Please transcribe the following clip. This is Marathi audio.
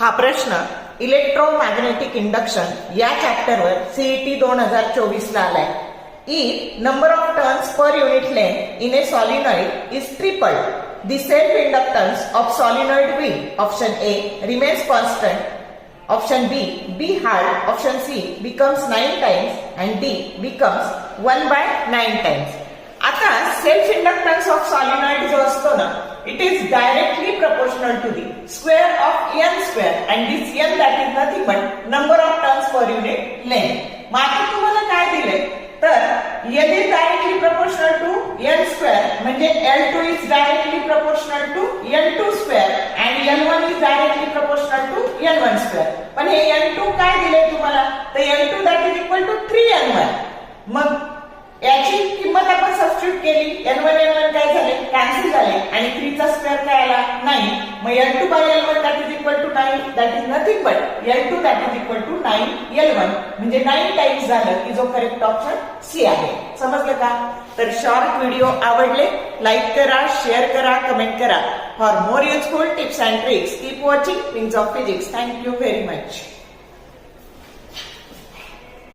हा प्रश्न इलेक्ट्रोमॅग्नेटिक इंडक्शन या चॅप्टरवर सीईटी 2024 ला आलाय. If number of turns per unit length in a solenoid is tripled, the self-inductance of solenoid B, option A, remains constant, option B halved, option C becomes 9 times and D becomes 1/9 times. आता सेल्फ इंडक्टन्स ऑफ सॉलिनॉइड जो असतो ना, it is directly proportional to the square of N square and this N that is nothing but number of turns per unit length. मग आता तुम्हाला काय दिले तर N is directly proportional to N square म्हणजे L2 is directly proportional to N2 square and N1 is directly proportional to N1 square. पण हे N2 काय दिले तुम्हाला तर N2 that is equal to 3N1. मग याची किंमत आपण सबस्टिट्यूट केली, N1 काय झाले कॅन्सल झाले आणि 3 चा स्क्वेअर काय आला 9. मग L2 by L1 that is equal to 9 that is nothing but L2 that is equal to 9 L1 म्हणजे 9 टाइम्स झालं की जो करेक्ट ऑप्शन सी आहे. समजलं का? तर शॉर्ट व्हिडिओ आवडले लाईक करा, शेअर करा, कमेंट करा. For more useful tips and tricks keep watching wings of physics. Thank you very much.